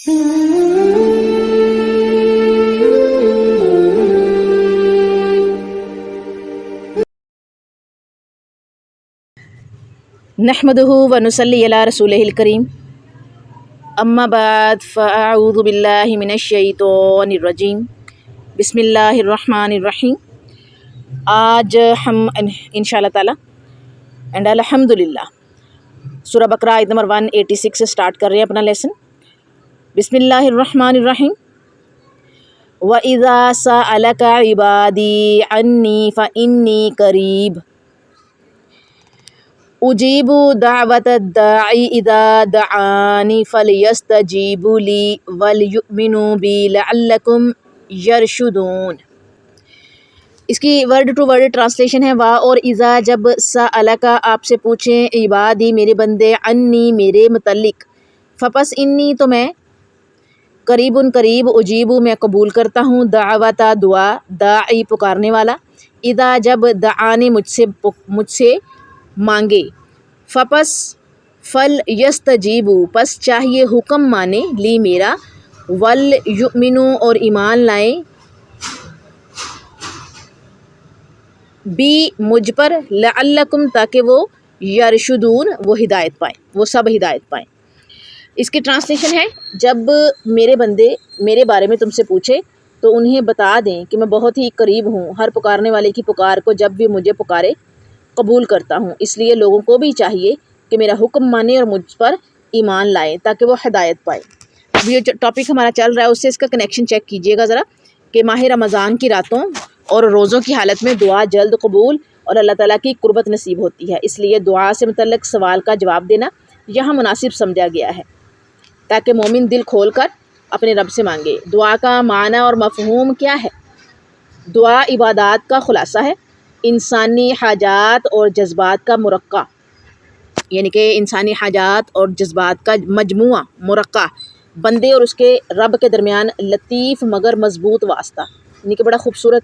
نحمدہ و نصلی علی رسولہ الکریم، اما بعد فاعوذ باللہ من الشیطان الرجیم، بسم اللہ الرحمن الرحیم۔ آج ہم انشاءاللہ تعالی اینڈ الحمدللہ سورہ بقرہ آیت نمبر 186 سے سٹارٹ کر رہے ہیں اپنا لیسن۔ بسم اللہ الرحمن الرحیم۔ وَإِذَا سَأَلَكَ عِبَادِي عَنِّي فَإِنِّي قَرِيبٌ اجیب دعوت الداعی اذا دعانی فلیستجیبوا لی ولیؤمنوا بی لعلکم یرشدون۔ اس کی ورڈ ٹو ورڈ ٹرانسلیشن ہے، وا اور اذا جب سألک آپ سے پوچھیں عبادی میرے بندے انی میرے متعلق، فپس انی تو میں قریب قریب اجیب میں قبول کرتا ہوں دعوت دعا داعی پکارنے والا اذا جب دعانی مجھ سے مانگے، فپس فل یستجیبوا پس چاہیے حکم مانے لی میرا، ول یؤمنوا اور ایمان لائیں بی مجھ پر، لعلکم تاکہ وہ یرشدون وہ ہدایت پائیں، وہ سب ہدایت پائیں۔ اس کی ٹرانسلیشن ہے، جب میرے بندے میرے بارے میں تم سے پوچھے تو انہیں بتا دیں کہ میں بہت ہی قریب ہوں، ہر پکارنے والے کی پکار کو جب بھی مجھے پکارے قبول کرتا ہوں، اس لیے لوگوں کو بھی چاہیے کہ میرا حکم مانے اور مجھ پر ایمان لائیں تاکہ وہ ہدایت پائیں۔ اب یہ جو ٹاپک ہمارا چل رہا ہے اس سے اس کا کنیکشن چیک کیجئے گا ذرا، کہ ماہ رمضان کی راتوں اور روزوں کی حالت میں دعا جلد قبول اور اللہ تعالیٰ کی قربت نصیب ہوتی ہے، اس لیے دعا سے متعلق سوال کا جواب دینا یہاں مناسب سمجھا گیا ہے تاکہ مومن دل کھول کر اپنے رب سے مانگے۔ دعا کا معنی اور مفہوم کیا ہے؟ دعا عبادات کا خلاصہ ہے، انسانی حاجات اور جذبات کا مرقع، یعنی کہ انسانی حاجات اور جذبات کا مجموعہ مرقع، بندے اور اس کے رب کے درمیان لطیف مگر مضبوط واسطہ، یعنی کہ بڑا خوبصورت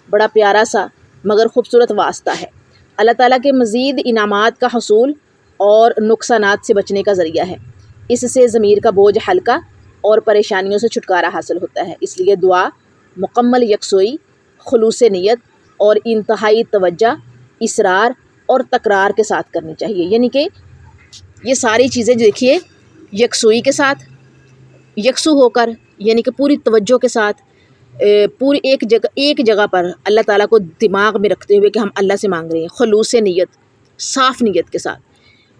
بڑا پیارا سا مگر خوبصورت واسطہ ہے، اللہ تعالیٰ کے مزید انعامات کا حصول اور نقصانات سے بچنے کا ذریعہ ہے، اس سے ضمیر کا بوجھ ہلکا اور پریشانیوں سے چھٹکارا حاصل ہوتا ہے، اس لیے دعا مکمل یکسوئی، خلوص نیت اور انتہائی توجہ، اصرار اور تکرار کے ساتھ کرنی چاہیے، یعنی کہ یہ ساری چیزیں دیکھیے یکسوئی کے ساتھ، یکسو ہو کر، یعنی کہ پوری توجہ کے ساتھ، پوری ایک جگہ پر اللہ تعالیٰ کو دماغ میں رکھتے ہوئے کہ ہم اللہ سے مانگ رہے ہیں، خلوص نیت صاف نیت کے ساتھ،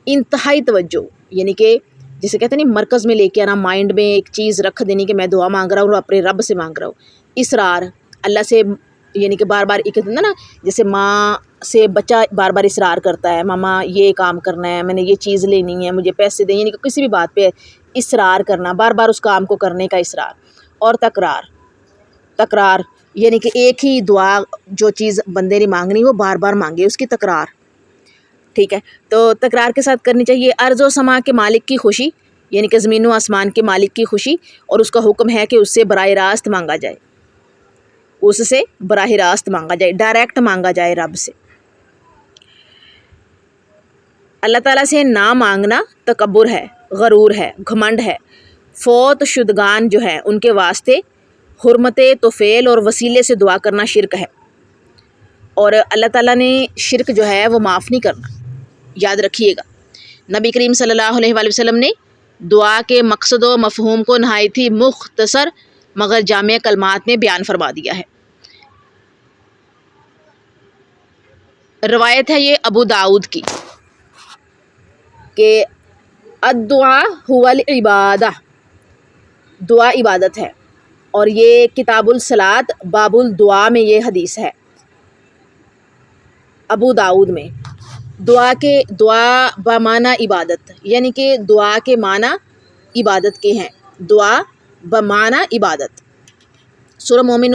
انتہائی توجہ، یعنی کہ جسے کہتے ہیں نہیں مرکز میں لے کے آنا، مائنڈ میں ایک چیز رکھ دینی کہ میں دعا مانگ رہا ہوں اور اپنے رب سے مانگ رہا ہوں، اصرار اللہ سے، یعنی کہ بار بار ایک نا جیسے ماں سے بچہ بار بار اصرار کرتا ہے، ماما یہ کام کرنا ہے، میں نے یہ چیز لینی ہے، مجھے پیسے دیں، یعنی کہ کسی بھی بات پہ اصرار کرنا، بار بار اس کام کو کرنے کا اصرار، اور تکرار یعنی کہ ایک ہی دعا جو چیز بندے نے مانگنی وہ بار بار مانگے، اس کی تکرار، ٹھیک ہے، تو تکرار کے ساتھ کرنی چاہیے۔ ارض و سما کے مالک کی خوشی، یعنی کہ زمین و آسمان کے مالک کی خوشی، اور اس کا حکم ہے کہ اس سے براہ راست مانگا جائے، اس سے براہ راست مانگا جائے، ڈائریکٹ مانگا جائے رب سے۔ اللہ تعالیٰ سے نہ مانگنا تکبر ہے، غرور ہے، گھمنڈ ہے، فوت شدگان جو ہیں ان کے واسطے حرمت طفیل اور وسیلے سے دعا کرنا شرک ہے، اور اللہ تعالیٰ نے شرک جو ہے وہ معاف نہیں کرنا، یاد رکھیے گا۔ نبی کریم صلی اللہ علیہ وآلہ وسلم نے دعا کے مقصد و مفہوم کو نہایت ہی مختصر مگر جامع کلمات میں بیان فرما دیا ہے۔ روایت ہے یہ ابو داؤد کی کہ الدعاء هو العبادہ، دعا عبادت ہے، اور یہ کتاب الصلاۃ باب الدعاء میں یہ حدیث ہے، ابو داؤد میں۔ دعا بمعنی عبادت، یعنی کہ دعا کے معنی عبادت کے ہیں، دعا بمعنی عبادت۔ سورہ مومن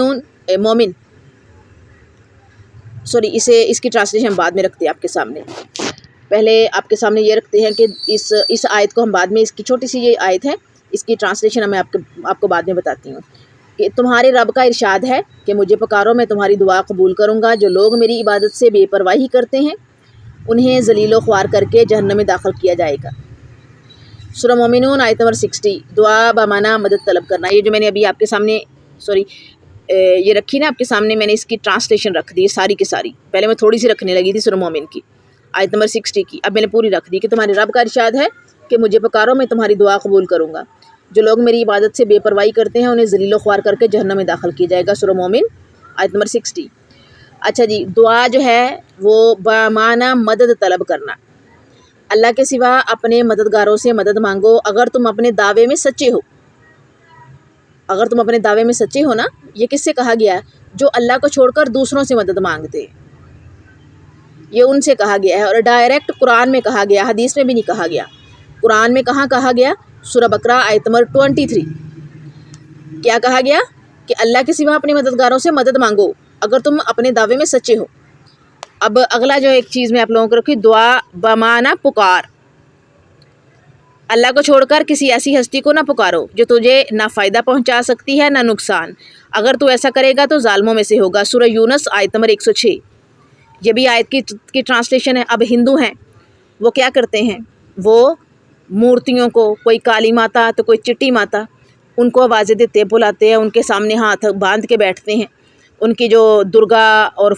اس کی ٹرانسلیشن بعد میں رکھتے ہیں آپ کے سامنے، پہلے آپ کے سامنے یہ رکھتے ہیں کہ اس آیت کو ہم بعد میں، اس کی چھوٹی سی یہ آیت ہے، اس کی ٹرانسلیشن میں آپ کو بعد میں بتاتی ہوں کہ تمہارے رب کا ارشاد ہے کہ مجھے پکارو میں تمہاری دعا قبول کروں گا، جو لوگ میری عبادت سے بے پرواہی کرتے ہیں انہیں ذلیل و خوار کر کے جہنم میں داخل کیا جائے گا۔ سورہ مومنون آیت نمبر 60، دعا بمانا مدد طلب کرنا. یہ جو میں نے ابھی آپ کے سامنے یہ رکھی نا آپ کے سامنے، میں نے اس کی ٹرانسلیشن رکھ دی ساری کی ساری. پہلے میں تھوڑی سی رکھنے لگی تھی سورہ مومن کی آیت نمبر 60 کی، اب میں نے پوری رکھ دی کہ تمہارے رب کا ارشاد ہے کہ مجھے پکارو میں تمہاری دعا قبول کروں گا. جو لوگ میری عبادت سے بے پرواہی کرتے ہیں انہیں ذلیل و خوار کر کے جہنم میں داخل کیا جائے گا. سورہ مومن آیت نمبر 60. اچھا جی، دعا جو ہے وہ بمانا مدد طلب کرنا. اللہ کے سوا اپنے مددگاروں سے مدد مانگو اگر تم اپنے دعوے میں سچے ہو. اگر تم اپنے دعوے میں سچے ہو نا، یہ کس سے کہا گیا ہے؟ جو اللہ کو چھوڑ کر دوسروں سے مدد مانگتے ہیں، یہ ان سے کہا گیا ہے. اور ڈائریکٹ قرآن میں کہا گیا، حدیث میں بھی نہیں کہا گیا. قرآن میں کہاں کہا گیا؟ سورہ بقرہ آیت نمبر 23. کیا کہا گیا؟ کہ اللہ کے سوا اپنے مددگاروں سے مدد مانگو اگر تم اپنے دعوے میں سچے ہو. اب اگلا جو ایک چیز میں آپ لوگوں کو رکھی، دعا بمانا پکار. اللہ کو چھوڑ کر کسی ایسی ہستی کو نہ پکارو جو تجھے نہ فائدہ پہنچا سکتی ہے نہ نقصان. اگر تو ایسا کرے گا تو ظالموں میں سے ہوگا. سورہ یونس آیت نمبر 106. یہ بھی آیت کی ٹرانسلیشن ہے. اب ہندو ہیں، وہ کیا کرتے ہیں؟ وہ مورتیوں کو، کوئی کالی ماتا تو کوئی چٹی ماتا، ان کو آوازیں دیتے بلاتے ہیں، ان کے سامنے ہاتھ باندھ کے بیٹھتے ہیں. ان کی جو درگا اور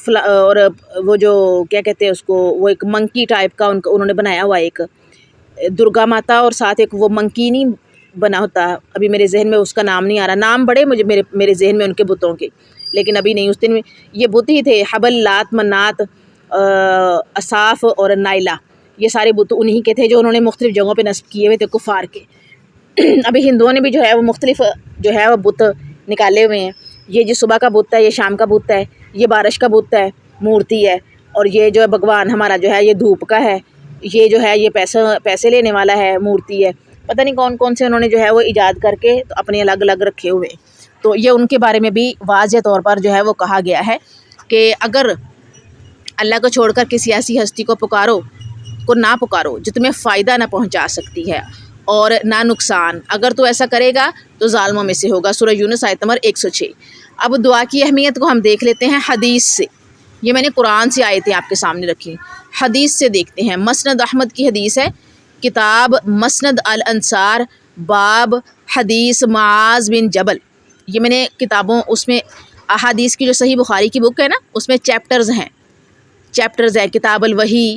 وہ جو کیا کہتے ہیں اس کو، وہ ایک منکی ٹائپ کا انہوں نے بنایا ہوا ایک درگا ماتا، اور ساتھ ایک وہ منکی نہیں بنا ہوتا، ابھی میرے ذہن میں اس کا نام نہیں آ رہا. نام بڑے مجھے میرے ذہن میں ان کے بتوں کے، لیکن ابھی نہیں. اس دن میں یہ بت ہی تھے، حبل، لات، منات، اصاف اور نائلہ. یہ سارے بت انہی کے تھے جو انہوں نے مختلف جگہوں پہ نصب کیے ہوئے تھے کفار کے. ابھی ہندوؤں نے بھی جو ہے وہ مختلف جو ہے وہ بت نکالے ہوئے ہیں. یہ جو صبح کا بت ہے، یہ شام کا بت ہے، یہ بارش کا بت ہے، مورتی ہے. اور یہ جو ہے بھگوان ہمارا جو ہے یہ دھوپ کا ہے، یہ جو ہے یہ پیسے لینے والا ہے، مورتی ہے. پتہ نہیں کون کون سے انہوں نے جو ہے وہ ایجاد کر کے تو اپنے الگ الگ رکھے ہوئے. تو یہ ان کے بارے میں بھی واضح طور پر جو ہے وہ کہا گیا ہے کہ اگر اللہ کو چھوڑ کر کسی ایسی ہستی کو نہ پکارو جو تمہیں فائدہ نہ پہنچا سکتی ہے اور نہ نقصان. اگر تو ایسا کرے گا تو ظالموں میں سے ہوگا. سورہ یونس آیت نمبر 106. اب دعا کی اہمیت کو ہم دیکھ لیتے ہیں حدیث سے. یہ میں نے قرآن سے آیتیں آپ کے سامنے رکھی، حدیث سے دیکھتے ہیں. مسند احمد کی حدیث ہے، کتاب مسند الانصار، باب حدیث معاذ بن جبل. یہ میں نے کتابوں اس میں احادیث کی جو صحیح بخاری کی بک ہے نا، اس میں چیپٹرز ہیں. کتاب الوحی،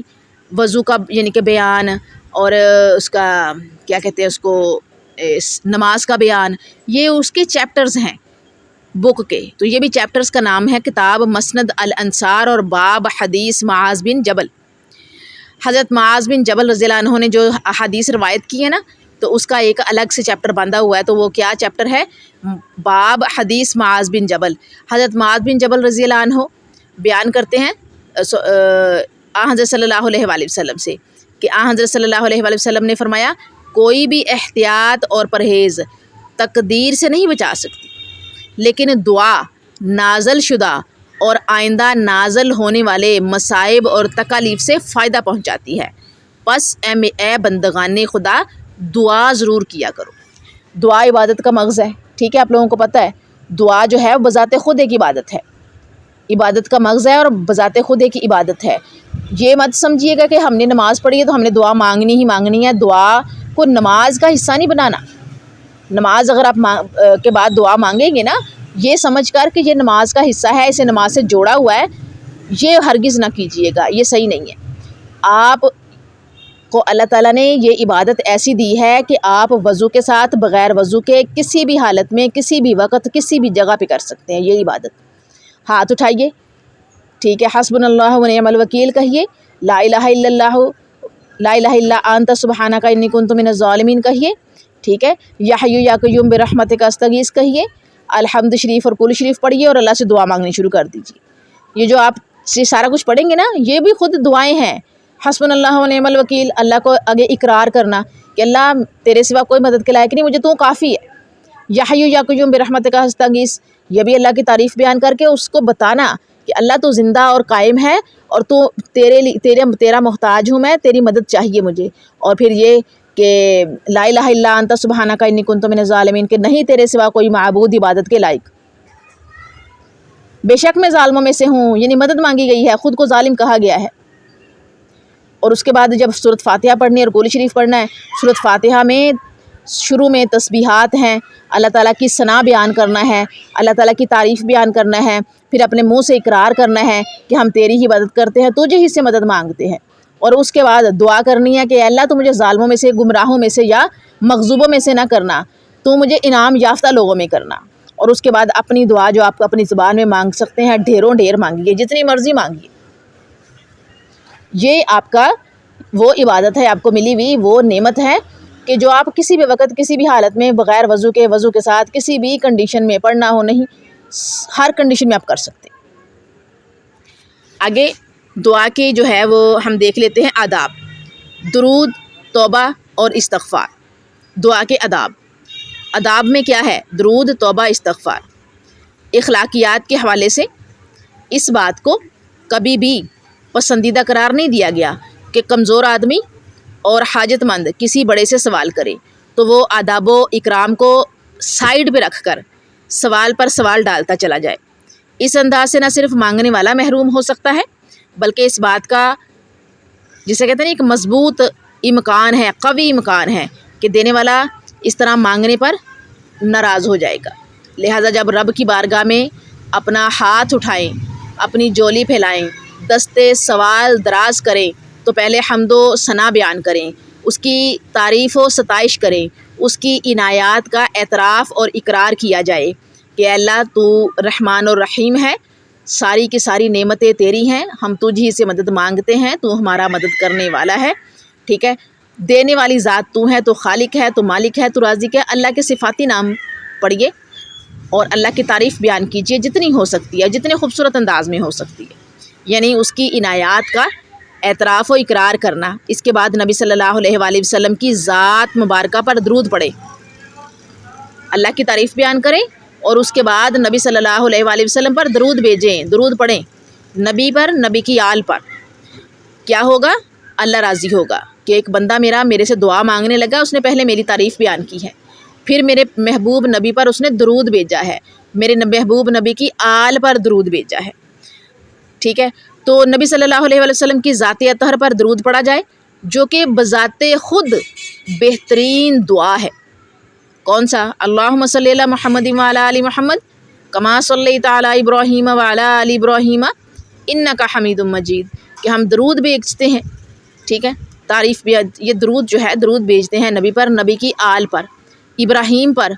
وضو کا یعنی کہ بیان، اور اس کا کیا کہتے ہیں اس کو، نماز کا بیان. یہ اس کے چیپٹرز ہیں بک کے. تو یہ بھی چیپٹرز کا نام ہے کتاب مسند الانصار اور باب حدیث معاذ بن جبل. حضرت معاذ بن جبل رضی اللہ عنہ نے جو احادیث روایت کی ہے نا، تو اس کا ایک الگ سے چیپٹر باندھا ہوا ہے. تو وہ کیا چیپٹر ہے؟ باب حدیث معاذ بن جبل. حضرت معاذ بن جبل رضی اللہ عنہ بیان کرتے ہیں حضرت صلی اللہ علیہ وآلہ وسلم سے کہ حضرت صلی اللہ علیہ وآلہ وسلم نے فرمایا، کوئی بھی احتیاط اور پرہیز تقدیر سے نہیں بچا سکتی، لیکن دعا نازل شدہ اور آئندہ نازل ہونے والے مصائب اور تکالیف سے فائدہ پہنچاتی ہے. پس اے بندگان خدا، دعا ضرور کیا کرو. دعا عبادت کا مغز ہے، ٹھیک ہے، آپ لوگوں کو پتہ ہے. دعا جو ہے بذات خود ایک عبادت ہے، عبادت کا مغز ہے اور بذات خود ایک عبادت ہے. یہ مت سمجھیے گا کہ ہم نے نماز پڑھی ہے تو ہم نے دعا مانگنی ہی مانگنی ہے. دعا کو نماز کا حصہ نہیں بنانا. نماز اگر آپ کے بعد دعا مانگیں گے نا، یہ سمجھ کر کہ یہ نماز کا حصہ ہے، اسے نماز سے جوڑا ہوا ہے، یہ ہرگز نہ کیجیے گا، یہ صحیح نہیں ہے. آپ کو اللہ تعالیٰ نے یہ عبادت ایسی دی ہے کہ آپ وضو کے ساتھ، بغیر وضو کے، کسی بھی حالت میں، کسی بھی وقت، کسی بھی جگہ پہ کر سکتے ہیں یہ عبادت. ہاتھ اٹھائیے، ٹھیک ہے، حسبنا اللہ و نعم الوکیل کہیے، لا الہ الا اللہ، لا الہ الا انت سبحانک انی کنت من الظالمین کہیے، ٹھیک ہے. یا حی یا قیوم برحمتک استغیث کہیے. الحمد شریف اور کل شریف پڑھیے اور اللہ سے دعا مانگنی شروع کر دیجیے. یہ جو آپ سے سارا کچھ پڑھیں گے نا، یہ بھی خود دعائیں ہیں. حسبنا اللہ و نعم الوکیل، اللہ کو آگے اقرار کرنا کہ اللہ تیرے سوا کوئی مدد کے لائق نہیں، مجھے تو کافی ہے. یا حی یا قیوم برحمتک استغیث، یہ بھی اللہ کی تعریف بیان کر کے اس کو بتانا کہ اللہ تو زندہ اور قائم ہے اور تو تیرا محتاج ہوں میں، تیری مدد چاہیے مجھے. اور پھر یہ کہ لا الہ الا انت سبحانک انی کنت من الظالمین، کہ نہیں تیرے سوا کوئی معبود عبادت کے لائق، بے شک میں ظالموں میں سے ہوں، یعنی مدد مانگی گئی ہے، خود کو ظالم کہا گیا ہے. اور اس کے بعد جب سورۃ فاتحہ پڑھنی ہے اور کلی شریف پڑھنا ہے، سورۃ فاتحہ میں شروع میں تسبیحات ہیں، اللہ تعالیٰ کی ثنا بیان کرنا ہے، اللہ تعالیٰ کی تعریف بیان کرنا ہے، پھر اپنے منہ سے اقرار کرنا ہے کہ ہم تیری ہی مدد کرتے ہیں، تجھے ہی سے مدد مانگتے ہیں، اور اس کے بعد دعا کرنی ہے کہ اے اللہ تو مجھے ظالموں میں سے، گمراہوں میں سے یا مغضوبوں میں سے نہ کرنا، تو مجھے انعام یافتہ لوگوں میں کرنا۔ اور اس کے بعد اپنی دعا جو آپ کو اپنی زبان میں مانگ سکتے ہیں، ڈھیروں ڈھیر مانگیے، جتنی مرضی مانگیے۔ یہ آپ کا وہ عبادت ہے، آپ کو ملی ہوئی وہ نعمت ہے کہ جو آپ کسی بھی وقت کسی بھی حالت میں بغیر وضو کے ساتھ کسی بھی کنڈیشن میں، پڑھنا ہو نہیں، ہر کنڈیشن میں آپ کر سکتے ہیں۔ آگے دعا کے جو ہے وہ ہم دیکھ لیتے ہیں آداب، درود، توبہ اور استغفار۔ دعا کے آداب میں کیا ہے؟ درود، توبہ، استغفار۔ اخلاقیات کے حوالے سے اس بات کو کبھی بھی پسندیدہ قرار نہیں دیا گیا کہ کمزور آدمی اور حاجت مند کسی بڑے سے سوال کرے تو وہ آداب و اکرام کو سائیڈ پہ رکھ کر سوال پر سوال ڈالتا چلا جائے۔ اس انداز سے نہ صرف مانگنے والا محروم ہو سکتا ہے، بلکہ اس بات کا جسے کہتے ہیں ایک مضبوط امکان ہے، قوی امکان ہے کہ دینے والا اس طرح مانگنے پر ناراض ہو جائے گا۔ لہٰذا جب رب کی بارگاہ میں اپنا ہاتھ اٹھائیں، اپنی جولی پھیلائیں، دستے سوال دراز کریں تو پہلے حمد و ثنا بیان کریں، اس کی تعریف و ستائش کریں، اس کی عنایات کا اعتراف اور اقرار کیا جائے کہ اے اللہ تو رحمان اور رحیم ہے، ساری کی ساری نعمتیں تیری ہیں، ہم تجھ ہی سے مدد مانگتے ہیں، تو ہمارا مدد کرنے والا ہے، ٹھیک ہے، دینے والی ذات تو ہے، تو خالق ہے، تو مالک ہے، تو رازق ہے۔ اللہ کے صفاتی نام پڑھیے اور اللہ کی تعریف بیان کیجیے جتنی ہو سکتی ہے، جتنے خوبصورت انداز میں ہو سکتی ہے، یعنی اس کی عنایات کا اعتراف و اقرار کرنا۔ اس کے بعد نبی صلی اللہ علیہ وآلہ وسلم کی ذات مبارکہ پر درود پڑھیں، اللہ کی تعریف بیان کریں، اور اس کے بعد نبی صلی اللہ علیہ وآلہ وسلم پر درود بھیجیں، درود پڑھیں، نبی پر، نبی کی آل پر۔ کیا ہوگا؟ اللہ راضی ہوگا کہ ایک بندہ میرے سے دعا مانگنے لگا، اس نے پہلے میری تعریف بیان کی ہے، پھر میرے محبوب نبی پر اس نے درود بھیجا ہے، میرے محبوب نبی کی آل پر درود بھیجا ہے، ٹھیک ہے۔ تو نبی صلی اللہ علیہ وآلہ وسلم کی ذات اطہر پر درود پڑھا جائے، جو کہ بذات خود بہترین دعا ہے۔ کون سا؟ اللہم صلی علی محمد وعلی آل محمد کما صلیت علی ابراہیم وعلی آل ابراہیم انک حمید مجید، کہ ہم درود بھیجتے ہیں، ٹھیک ہے، تعریف بھی، یہ درود جو ہے درود بھیجتے ہیں نبی پر، نبی کی آل پر، ابراہیم پر۔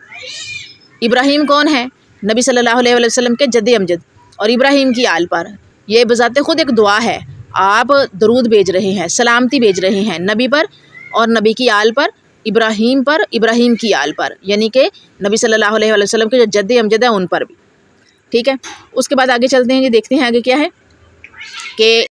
ابراہیم کون ہے؟ نبی صلی اللہ علیہ وسلم کے جد امجد، اور ابراہیم کی آل پر۔ یہ بذات خود ایک دعا ہے، آپ درود بھیج رہے ہیں، سلامتی بھیج رہے ہیں نبی پر اور نبی کی آل پر، ابراہیم پر، ابراہیم کی آل پر، یعنی کہ نبی صلی اللہ علیہ وسلم کے جو جد امجد ہیں ان پر بھی، ٹھیک ہے۔ اس کے بعد آگے چلتے ہیں، یہ دیکھتے ہیں آگے کیا ہے کہ